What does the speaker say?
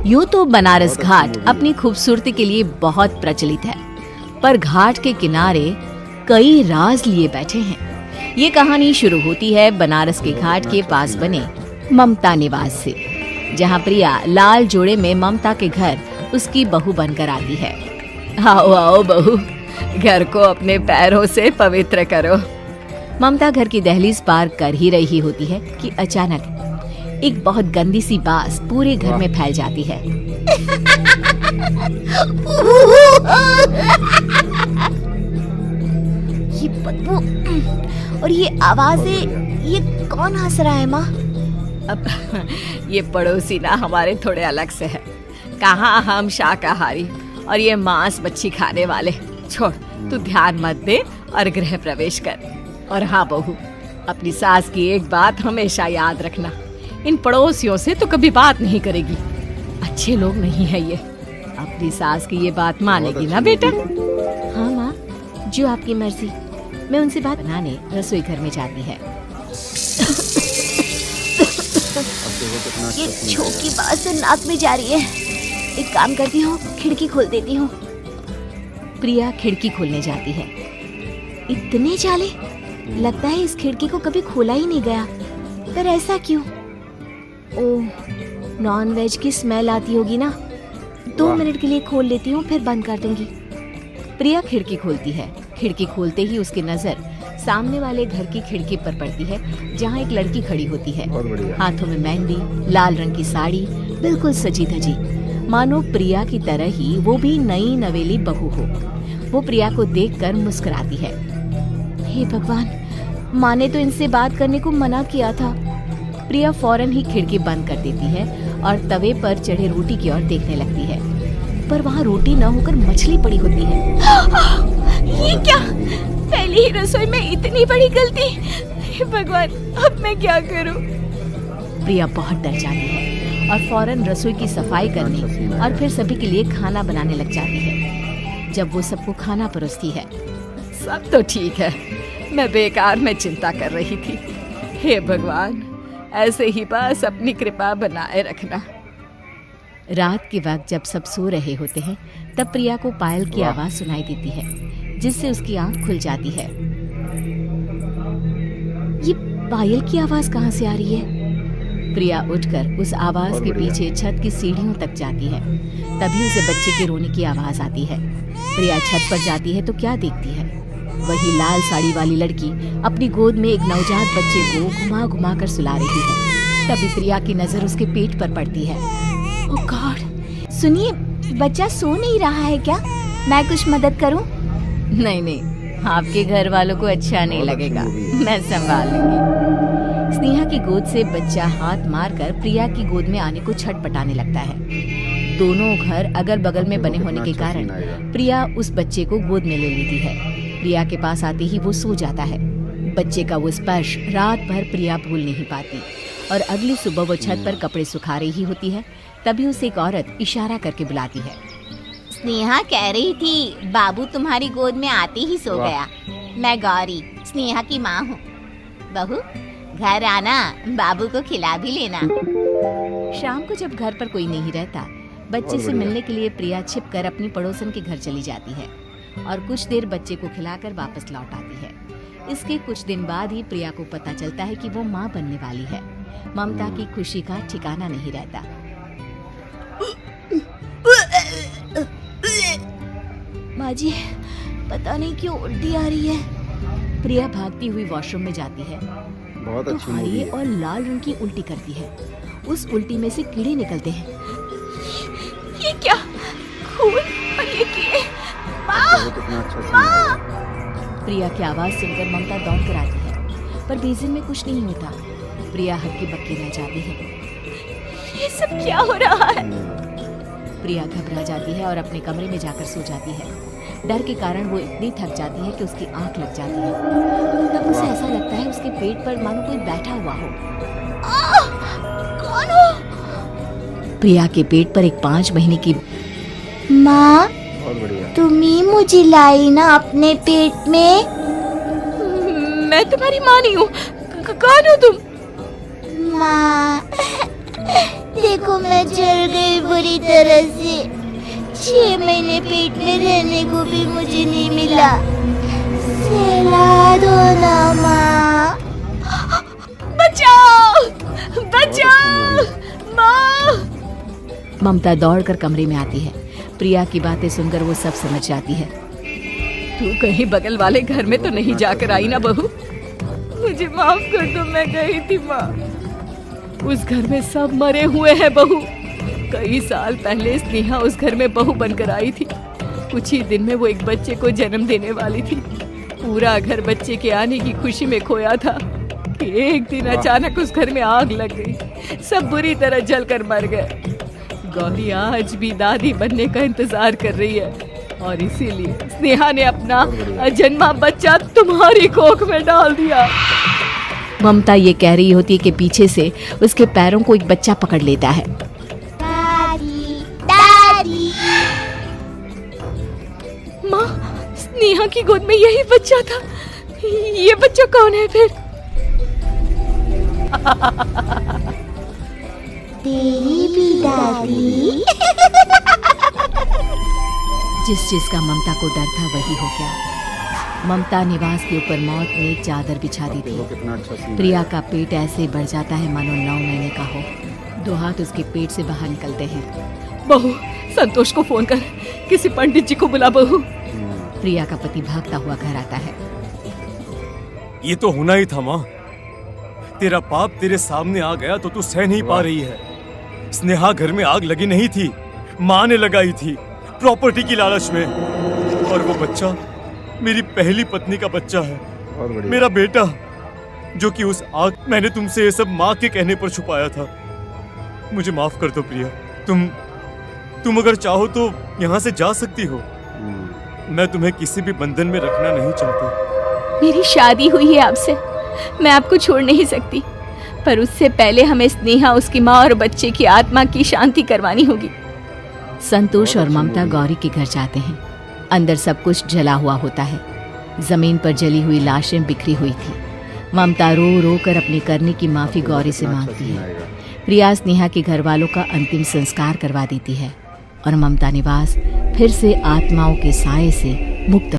यूं तो बनारस घाट अपनी खूबसूरती के लिए बहुत प्रचलित है, पर घाट के किनारे कई राज लिए बैठे हैं। ये कहानी शुरू होती है बनारस के घाट के पास बने ममता निवास से, जहाँ प्रिया लाल जोड़े में ममता के घर उसकी बहू बनकर आती है। आओ आओ बहू, घर को अपने पैरों से पवित्र करो। ममता घर की दहलीज पार कर ही रही होती है कि अचानक एक बहुत गंदी सी बास पूरे घर में फैल जाती है। ये बदबू और ये आवाजें, ये कौन हंस रहा है माँ? अब ये पड़ोसी ना हमारे थोड़े अलग से है। कहाँ हम शाकाहारी और ये मांस मच्छी खाने वाले। छोड़, तू ध्यान मत दे और गृह प्रवेश कर। और हाँ बहू, अपनी सास की एक बात हमेशा याद रखना, इन पड़ोसियों से तो कभी बात नहीं करेगी। अच्छे लोग नहीं है ये। अपनी सास की ये बात मानेगी ना बेटा? हाँ माँ, जो आपकी मर्जी। मैं उनसे बात बनाने रसोई घर में जाती है। ये छोकी बात से नाक में जा रही है। एक काम करती हूँ, खिड़की खोल देती हूँ। प्रिया खिड़की खोलने जाती है। इतने जाले, लगता है इस खिड़की को कभी खोला ही नहीं गया। पर ऐसा क्यों? ओह, नॉन वेज की स्मेल आती होगी ना। 2 मिनट के लिए खोल लेती हूँ, फिर बंद कर दूंगी। प्रिया खिड़की खोलती है। खिड़की खोलते ही उसकी नजर सामने वाले घर की खिड़की पर पड़ती है, जहाँ एक लड़की खड़ी होती है। हाथों में मेहंदी, लाल रंग की साड़ी, बिल्कुल सजी धजी, मानो प्रिया की तरह ही वो भी नई नवेली बहू हो। वो प्रिया को देखकर मुस्कुराती है। हे भगवान, माँ ने तो इनसे बात करने को मना किया था। प्रिया फौरन ही खिड़की बंद कर देती है और तवे पर चढ़े रोटी की ओर देखने लगती है, पर वहाँ रोटी न होकर मछली पड़ी होती है। ये क्या? पहली ही रसोई में इतनी बड़ी गलती। हे भगवान, अब मैं क्या करूं? प्रिया बहुत डर जाती है और फौरन रसोई की सफाई करने और फिर सभी के लिए खाना बनाने लग जाती है। जब वो सबको खाना परोसती है, सब तो ठीक है, मैं बेकार में चिंता कर रही थी। हे भगवान, ऐसे ही बस अपनी कृपा बनाए रखना। रात के वक्त जब सब सो रहे होते हैं, तब प्रिया को पायल की आवाज सुनाई देती है, जिससे उसकी आंख खुल जाती है। ये पायल की आवाज कहाँ से आ रही है? प्रिया उठकर उस आवाज के पीछे छत की सीढ़ियों तक जाती है। तभी उसे बच्चे के रोने की आवाज आती है। प्रिया छत पर जाती है तो क्या देखती है? वही लाल साड़ी वाली लड़की अपनी गोद में एक नवजात बच्चे को घुमा घुमा कर सुला रही है। तभी प्रिया की नजर उसके पेट पर पड़ती है। ओह गॉड, सुनिए, बच्चा सो नहीं रहा है क्या? मैं कुछ मदद करूं? नहीं नहीं, आपके घर वालों को अच्छा नहीं लगेगा, मैं संभाल लूंगी। स्नेहा की गोद से बच्चा हाथ मारकर प्रिया की गोद में आने को छटपटाने लगता है। दोनों घर अगल बगल में बने होने के कारण प्रिया उस बच्चे को गोद में ले लेती है। प्रिया के पास आते ही वो सो जाता है। बच्चे का वो स्पर्श रात भर प्रिया भूल नहीं पाती और अगली सुबह वो छत पर कपड़े सुखा रही होती है। तभी उसे एक औरत इशारा करके बुलाती है। स्नेहा कह रही थी बाबू तुम्हारी गोद में आते ही सो गया। मैं गौरी, स्नेहा की माँ हूँ। बहू, घर आना, बाबू को खिला भी लेना। शाम को जब घर पर कोई नहीं रहता, बच्चे से मिलने के लिए प्रिया छिपकर अपनी पड़ोसन के घर चली जाती है और कुछ देर बच्चे को खिलाकर वापस लौट आती है। इसके कुछ दिन बाद ही प्रिया को पता चलता है कि वो माँ बनने वाली है। ममता की खुशी का ठिकाना नहीं रहता। माँ जी, पता नहीं क्यों उल्टी आ रही है। प्रिया भागती हुई वॉशरूम में जाती है। बहुत तो अच्छी मूवी है। और लाल रंग की उल्टी करती है। उस उल्टी में से कीड़े निकलते हैं। ये क्या? खून और ये कीड़े! माँ! कितना अच्छा सीन माँ! है। प्रिया की आवाज सुनकर ममता दौड़ कर आती है, पर बेसिन में कुछ नहीं होता। प्रिया हक्की बक्की रह जाती है। ये सब क्या हो रहा है? प्रिया घबरा जाती है और अपने कमरे में जाकर सो जाती है। डर के कारण वो इतनी थक जाती है कि उसकी आंख लग जाती है। तब उसे ऐसा लगता है उसके पेट पर मानो कोई बैठा हुआ हो। कौन हो? प्रिया के पेट पर एक 5 महीने की माँ, बहुत बढ़िया। तुम ही मुझे लाई ना अपने पेट में? मैं तुम्हारी माँ नहीं हूँ। कौन हो तुम? माँ, देखो मैं जल गई बुरी तरह से। 6 महीने पेट में रहने को भी मुझे नहीं मिला। सहला दो ना माँ। बचाओ, बचाओ, माँ। ममता दौड़कर कमरे में आती है। प्रिया की बातें सुनकर वो सब समझ जाती है। तू कहीं बगल वाले घर में तो नहीं जाकर आई ना बहू? मुझे माफ कर दो, मैं गई थी माँ। उस घर में सब मरे हुए हैं बहू। कई साल पहले स्नेहा उस घर में बहू बनकर आई थी। कुछ ही दिन में वो एक बच्चे को जन्म देने वाली थी। पूरा घर बच्चे के आने की खुशी में खोया था कि एक दिन अचानक उस घर में आग लग गई। सब बुरी तरह जलकर मर गए। गौरी आज भी दादी बनने का इंतजार कर रही है और इसीलिए स्नेहा ने अपना अजन्मा बच्चा तुम्हारी कोख में डाल दिया। ममता ये कह रही होती है कि पीछे से उसके पैरों को एक बच्चा पकड़ लेता है। दादी, दादी। माँ, स्नेहा की गोद में यही बच्चा था। ये बच्चा कौन है फिर? तेरी भी दादी। जिस चीज का ममता को डर था वही हो गया। ममता निवास के ऊपर मौत ने एक चादर बिछा दी देखो थी। कितना अच्छा सीन प्रिया का पेट ऐसे बढ़ जाता है मानो 9 महीने का हो। 2 हाथ उसके पेट से बाहर निकलते हैं। बहू, संतोष को फोन कर, किसी पंडित जी को बुला बहू। प्रिया का पति भागता हुआ घर आता है। ये तो होना ही था माँ। तेरा पाप तेरे सामने आ गया तो तू सह नहीं पा रही है। स्नेहा घर में आग लगी नहीं थी, माँ ने लगाई थी प्रॉपर्टी की लालच में। और वो बच्चा मेरी पहली पत्नी का बच्चा है, बहुत बढ़िया। मेरा बेटा, जो कि उस आग मैंने तुमसे ये सब माँ के कहने पर छुपाया था। मुझे माफ कर दो प्रिया। तुम अगर चाहो तो यहाँ से जा सकती हो। मैं तुम्हें किसी भी बंधन में रखना नहीं चाहती। मेरी शादी हुई है आपसे, मैं आपको छोड़ नहीं सकती, पर उससे पहले हमें स्नेहा, उसकी माँ और बच्चे की आत्मा की शांति करवानी होगी। संतोष और ममता गौरी के घर जाते हैं। अंदर सब कुछ जला हुआ होता है। जमीन पर जली हुई लाशें बिखरी हुई थी। ममता रो रो कर अपने करने की माफी गौरी से मांगती है। प्रिया स्नेहा के घर वालों का अंतिम संस्कार करवा देती है और ममता निवास फिर से आत्माओं के साए से मुक्त